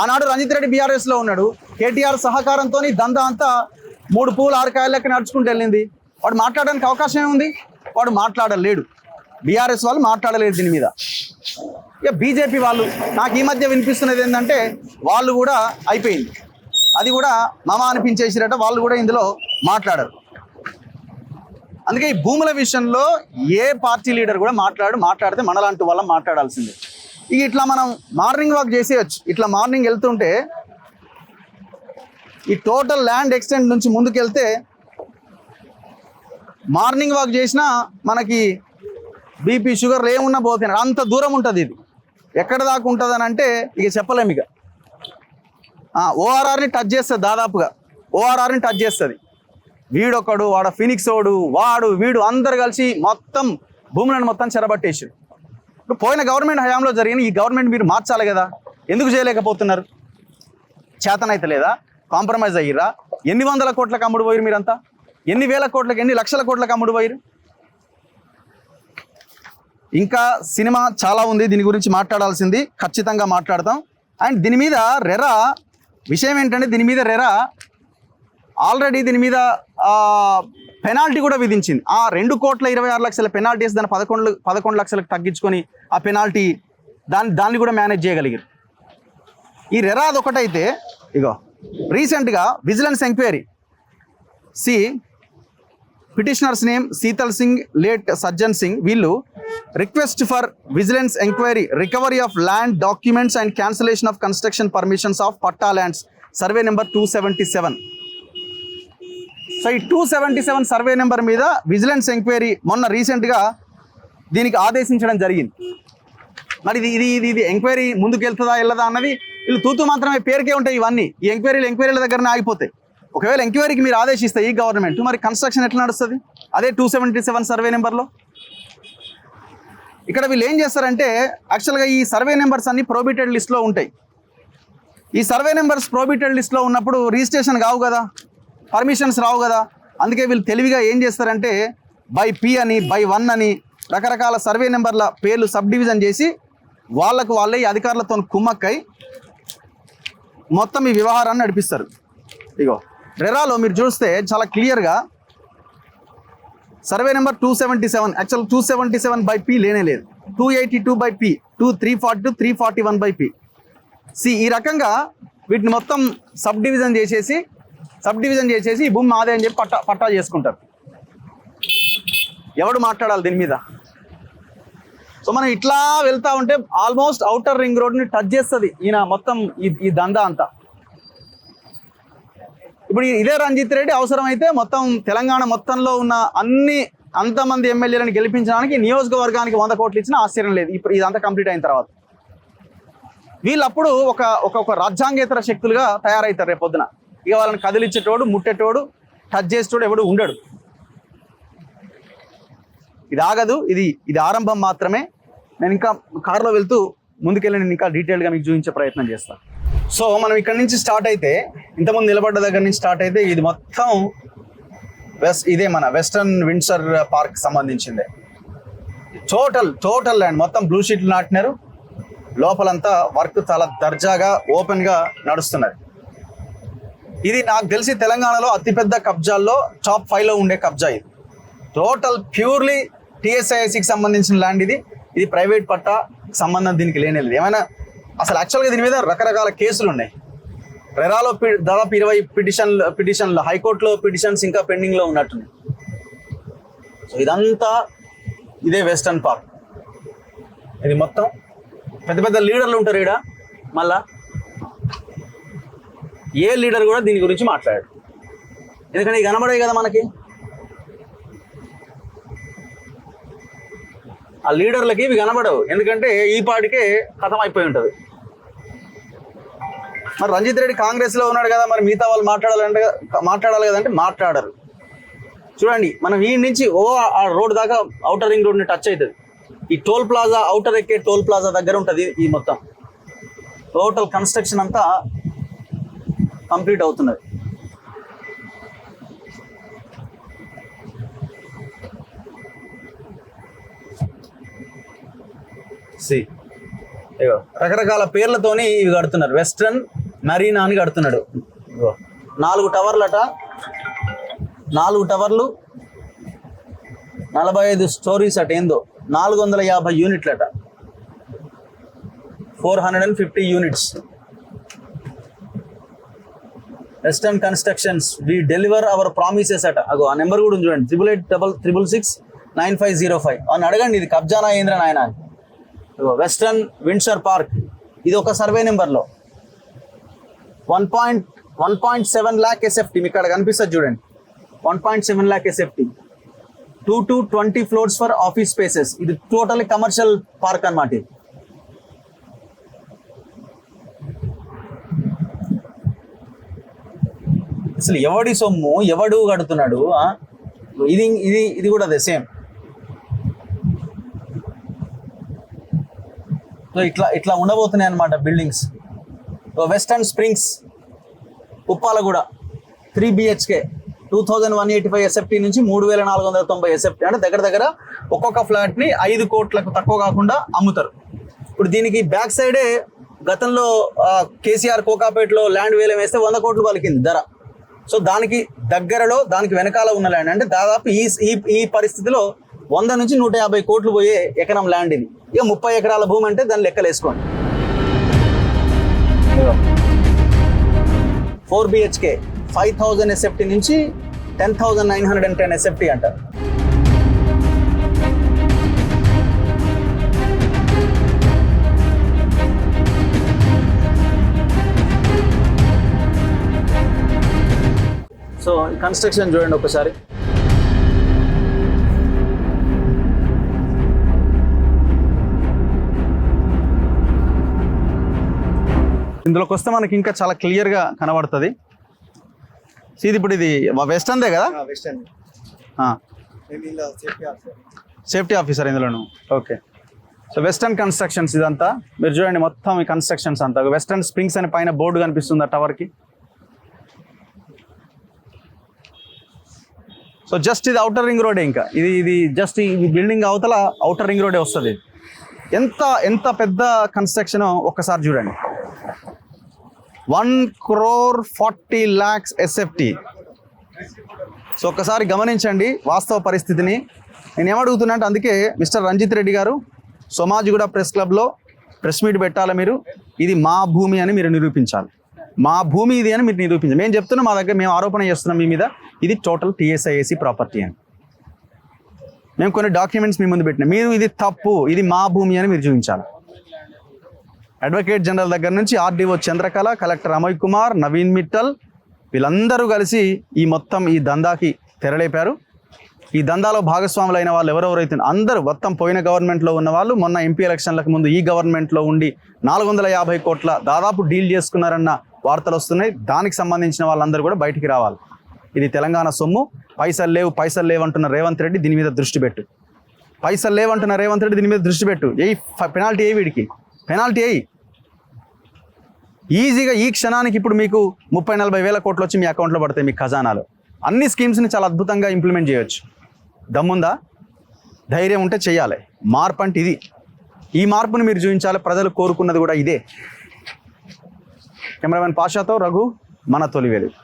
ఆనాడు రంజిత్ రెడ్డి బీఆర్ఎస్లో ఉన్నాడు, కేటీఆర్ సహకారంతో దందా అంతా 3 పూలు 6 కాయల లెక్క నడుచుకుంటూ వెళ్ళింది. వాడు మాట్లాడడానికి అవకాశం ఏముంది? వాడు మాట్లాడలేడు. బీఆర్ఎస్ వాళ్ళు మాట్లాడలేదు దీని మీద. ఇక బీజేపీ వాళ్ళు నాకు ఈ మధ్య వినిపిస్తున్నది ఏంటంటే వాళ్ళు కూడా అయిపోయింది, అది కూడా మమ అనిపించేసిరట, వాళ్ళు కూడా ఇందులో మాట్లాడరు. అందుకే ఈ భూముల విషయంలో ఏ పార్టీ లీడర్ కూడా మాట్లాడితే మనలాంటి వాళ్ళం మాట్లాడాల్సిందే. ఇక ఇట్లా మనం మార్నింగ్ వాక్ చేసేయచ్చు. ఇట్లా మార్నింగ్ వెళ్తుంటే ఈ టోటల్ ల్యాండ్ ఎక్స్టెంట్ నుంచి ముందుకెళ్తే మార్నింగ్ వాక్ చేసినా మనకి బీపీ షుగర్ ఏమున్నా పోతున్నాడు, అంత దూరం ఉంటుంది. ఇది ఎక్కడ దాకా ఉంటుంది అని అంటే ఇక చెప్పలేము. ఇక ఓఆర్ఆర్ని టచ్ చేస్తుంది, దాదాపుగా ఓఆర్ఆర్ని టచ్ చేస్తుంది. వీడొకడు, వాడ ఫినిక్స్ ఓడు, వీడు అందరు కలిసి మొత్తం భూములను మొత్తం చెరబట్టేసారు. ఇప్పుడు పోయిన గవర్నమెంట్ హయాంలో జరిగిన ఈ గవర్నమెంట్ మీరు మార్చాలి కదా, ఎందుకు చేయలేకపోతున్నారు? చేతనైతే లేదా? కాంప్రమైజ్ అయ్యిరా? ఎన్ని వందల కోట్లకు అమ్ముడు పోయారు మీరంతా? ఎన్ని వేల కోట్లకు, ఎన్ని లక్షల కోట్లకు అమ్ముడు పోయారు? ఇంకా సినిమా చాలా ఉంది, దీని గురించి మాట్లాడాల్సింది, ఖచ్చితంగా మాట్లాడతాం. అండ్ దీని మీద రెరా విషయం ఏంటంటే, దీని మీద రెరా ఆల్రెడీ దీని మీద పెనాల్టీ కూడా విధించింది. ఆ 2,26,00,000 పెనాల్టీ వేసి దాన్ని 11 లక్షలకు తగ్గించుకొని ఆ పెనాల్టీ దాన్ని కూడా మేనేజ్ చేయగలిగారు. ఈ రెరా అదొకటైతే, ఇగో రీసెంట్గా vigilance enquiry petitioners name Sheetal Singh, late Sajjan Singh, వీళ్ళు request for vigilance enquiry, recovery of land documents and cancellation of construction permissions of patta lands, survey number 277. So ఈ 277 సర్వే నెంబర్ మీద విజిలెన్స్ ఎంక్వైరీ మొన్న రీసెంట్గా దీనికి ఆదేశించడం జరిగింది. మరి ఇది ఎంక్వైరీ ముందుకు వెళ్తుందా వెళ్ళదా అన్నది వీళ్ళు తూతూ మాత్రమే పేరుకే ఉంటాయి ఇవన్నీ. ఈ ఎంక్వైరీల దగ్గరనే ఆగిపోతాయి. ఒకవేళ ఎంక్వైరీకి మీరు ఆదేశిస్తే ఈ గవర్నమెంట్, మరి కన్స్ట్రక్షన్ ఎట్లా నడుస్తుంది? అదే 277 సర్వే నెంబర్లో. ఇక్కడ వీళ్ళు ఏం చేస్తారంటే, యాక్చువల్గా ఈ సర్వే నెంబర్స్ అన్ని ప్రోబిటెడ్ లిస్ట్లో ఉంటాయి. ఈ సర్వే నెంబర్స్ ప్రోబిటెడ్ లిస్ట్లో ఉన్నప్పుడు రిజిస్ట్రేషన్ కావు కదా, పర్మిషన్స్ రావు కదా. అందుకే వీళ్ళు తెలివిగా ఏం చేస్తారంటే బై పి అని, బై 1 అని రకరకాల సర్వే నెంబర్ల పేర్లు సబ్ డివిజన్ చేసి వాళ్ళే ఈ అధికారులతో కుమ్మక్కై మొత్తం ఈ వ్యవహారాన్ని నడిపిస్తారు. ఇగో రెరాలో మీరు చూస్తే చాలా క్లియర్గా survey number 277, actual 277 by P లేనే లేదు, 282 బై పి, 342, 341 బై పి. ఈ రకంగా వీటిని మొత్తం సబ్ డివిజన్ చేసేసి ఈ భూమి మాదే అని చెప్పి పట్టా చేసుకుంటారు. ఎవడు మాట్లాడాలి దీని మీద? సో మనం ఇట్లా వెళ్తా ఉంటే ఆల్మోస్ట్ ఔటర్ రింగ్ రోడ్ని టచ్ చేస్తుంది ఈయన మొత్తం ఈ దందా అంతా. ఇప్పుడు ఇదే రంజిత్ రెడ్డి అవసరమైతే మొత్తం తెలంగాణ మొత్తంలో ఉన్న అంతమంది ఎమ్మెల్యేలను గెలిపించడానికి నియోజకవర్గానికి 100 కోట్లు ఇచ్చినా ఆశ్చర్యం లేదు. ఇప్పుడు ఇదంతా కంప్లీట్ అయిన తర్వాత వీళ్ళప్పుడు ఒక రాజ్యాంగేతర శక్తులుగా తయారవుతారు రేపొద్దున. ఇక వాళ్ళని కదిలిచ్చేటోడు, ముట్టేటోడు, టచ్ చేసేటోడు ఎవడు ఉండడు. ఇది ఆగదు, ఇది ఆరంభం మాత్రమే. నేను ఇంకా కారులో వెళ్తూ ముందుకెళ్ళి నేను ఇంకా డీటెయిల్గా మీకు చూపించే ప్రయత్నం చేస్తాను. సో మనం ఇక్కడ నుంచి స్టార్ట్ అయితే, ఇంతకుముందు నిలబడ్డ దగ్గర నుంచి స్టార్ట్ అయితే ఇది మొత్తం ఇదే మన వెస్టర్న్ విండ్సర్ పార్క్ సంబంధించిందే. టోటల్ ల్యాండ్ మొత్తం బ్లూ షీట్లు నాటినారు. లోపలంతా వర్క్ చాలా దర్జాగా ఓపెన్గా నడుస్తున్నది. ఇది నాకు తెలిసి తెలంగాణలో అతిపెద్ద కబ్జాల్లో టాప్ 5లో ఉండే కబ్జా. ఇది టోటల్ ప్యూర్లీ టీఎస్ఐసికి సంబంధించిన ల్యాండ్. ఇది ప్రైవేట్ పట్టా సంబంధం దీనికి లేనే లేదు. ఏమైనా అసలు యాక్చువల్గా దీని మీద రకరకాల కేసులు ఉన్నాయి. రెరాలో దాదాపు 20 పిటిషన్లు, హైకోర్టులో పిటిషన్స్ ఇంకా పెండింగ్లో ఉన్నట్టున్నాయి. సో ఇదంతా ఇదే వెస్టర్న్ పార్క్. ఇది మొత్తం పెద్ద లీడర్లు ఉంటారు ఈడ. మళ్ళా ఏ లీడర్ కూడా దీని గురించి మాట్లాడాడు, ఎందుకంటే ఇవి కనబడే కదా మనకి. ఆ లీడర్లకి ఇవి కనబడవు, ఎందుకంటే ఈ పాటికే ఖతం అయిపోయి ఉంటుంది. మరి రంజిత్ రెడ్డి కాంగ్రెస్లో ఉన్నాడు కదా, మరి మిగతా వాళ్ళు మాట్లాడాలి కదంటే మాట్లాడరు. చూడండి, మనం ఈ నుంచి ఆ రోడ్ దాకా ఔటర్ రింగ్ రోడ్ని టచ్ అవుతుంది. ఈ టోల్ ప్లాజా, ఔటర్ ఎక్కే టోల్ ప్లాజా దగ్గర ఉంటుంది ఈ మొత్తం. టోటల్ కన్స్ట్రక్షన్ అంతా కంప్లీట్ అవుతున్నది. ఇగో రకరకాల పేర్లతోని ఇవి కడుతున్నారు. వెస్ట్రన్ మరీనా అని కడుతున్నాడు. ఇగో 4 టవర్లట, 4 టవర్లు, 45 స్టోరీస్ అట. ఏందో 450 యూనిట్లట, 450 యూనిట్స్. వెస్టర్న్ కన్స్ట్రక్షన్స్ వి డెలివర్ అవర్ ప్రామిసెస్ అట. అగో ఆ నెంబర్ కూడా ఉంది చూడండి, 8866669505 అని అడగండి. ఇది కబ్జానా ఏంద్ర నాయన. వెస్టర్న్ విండ్సర్ పార్క్, ఇది ఒక సర్వే నెంబర్లో 1.7 lakh SFT మీకు ఇక్కడ కనిపిస్తుంది చూడండి. 1.7 lakh SFT, 2 to 20 floors for office spaces. ఇది టోటల్ కమర్షియల్ పార్క్ అన్నమాట. ఇది అసలు ఎవడి సొమ్ము ఎవడు కడుతున్నాడు? ఇది ఇది ఇది కూడా అదే సేమ్. సో ఇట్లా ఉండబోతున్నాయి అన్నమాట buildings. Western Springs Uppalguda 3 BHK 2185 SFT నుంచి 3490 SFT. అంటే దగ్గర ఒక్కొక్క ఫ్లాట్ని 5 కోట్లకు తక్కువ కాకుండా అమ్ముతారు. ఇప్పుడు దీనికి బ్యాక్ సైడే గతంలో కేసీఆర్ కోకాపేటలో ల్యాండ్ వేలం వేస్తే 100 కోట్లు పలికింది ధర. సో దానికి దగ్గరలో దానికి వెనకాల ఉన్న ల్యాండ్ అంటే దాదాపు ఈ పరిస్థితిలో 100 నుంచి 150 కోట్లు పోయే ఎకరం ల్యాండ్ ఇది. ఇక 30 ఎకరాల భూమి అంటే దాన్ని లెక్కలు వేసుకోండి. 4 BHK 5000 SFT నుంచి 10,910 SFT అంటారు. సో కన్స్ట్రక్షన్ చూడండి ఒకసారి. ఇందులోకి వస్తే మనకి ఇంకా చాలా క్లియర్గా కనబడుతుంది. ఇది ఇప్పుడు ఇది వెస్టర్న్దే కదా? సేఫ్టీ ఆఫీసర్ ఇందులోను. ఓకే. సో వెస్టర్న్ కన్స్ట్రక్షన్స్ ఇదంతా మీరు చూడండి. మొత్తం ఈ కన్స్ట్రక్షన్స్ అంతా వెస్టర్న్ స్ప్రింగ్స్ అని పైన బోర్డు కనిపిస్తుంది ఆ టవర్కి. సో జస్ట్ ఇది అవుటర్ రింగ్ రోడే. ఇంకా ఇది జస్ట్ ఈ బిల్డింగ్ అవతల అవుటర్ రింగ్ రోడే వస్తుంది. ఎంత పెద్ద కన్స్ట్రక్షన్ ఒక్కసారి చూడండి. 1,40 lakhs SFT. సో ఒక్కసారి గమనించండి వాస్తవ పరిస్థితిని. నేను ఏమడుగుతున్నా అంటే, అందుకే మిస్టర్ రంజిత్ రెడ్డి గారు సోమాజిగూడ ప్రెస్ క్లబ్లో ప్రెస్ మీట్ పెట్టాలి. మీరు ఇది మా భూమి అని మీరు నిరూపించాలి. మా భూమి ఇది అని మీరు నిరూపించాలి. మేము చెప్తున్నాం, మా దగ్గర మేము ఆరోపణ చేస్తున్నాం మీ మీద ఇది టోటల్ TSIAC ప్రాపర్టీ అని. మేము కొన్ని డాక్యుమెంట్స్ మీ ముందు పెట్టినాం. మీరు ఇది తప్పు, ఇది మా భూమి అని మీరు చూపించాలి. అడ్వకేట్ జనరల్ దగ్గర నుంచి RDO చంద్రకళ, కలెక్టర్ అమయ్ కుమార్, నవీన్ మిట్టల్ వీళ్ళందరూ కలిసి ఈ మొత్తం ఈ దందాకి తెరలేపారు. ఈ దందాలో భాగస్వాములైన వాళ్ళు ఎవరెవరైతే అందరూ మొత్తం పోయిన గవర్నమెంట్లో ఉన్న వాళ్ళు, మొన్న MP ఎలక్షన్లకు ముందు ఈ గవర్నమెంట్లో ఉండి 450 కోట్ల దాదాపు డీల్ చేసుకున్నారన్న వార్తలు వస్తున్నాయి. దానికి సంబంధించిన వాళ్ళందరూ కూడా బయటికి రావాలి. ఇది తెలంగాణ సొమ్ము. పైసలు లేవు అంటున్న రేవంత్ రెడ్డి దీని మీద దృష్టి పెట్టు. పైసలు లేవంటున్న రేవంత్ రెడ్డి దీని మీద దృష్టి పెట్టు. పెనాల్టీ వీడికి పెనాల్టీ ఈజీగా ఈ క్షణానికి ఇప్పుడు మీకు 30-40 వేల కోట్లు వచ్చి మీ అకౌంట్లో పడతాయి, మీ ఖజానాలో. అన్ని స్కీమ్స్ని చాలా అద్భుతంగా ఇంప్లిమెంట్ చేయొచ్చు. దమ్ముందా? ధైర్యం ఉంటే చేయాలి. మార్పు అంటే ఇది. ఈ మార్పుని మీరు చూపించాలి. ప్రజలు కోరుకున్నది కూడా ఇదే. కెమెరామెన్ పాషాతో రఘు, మన తొలి వెలుగు.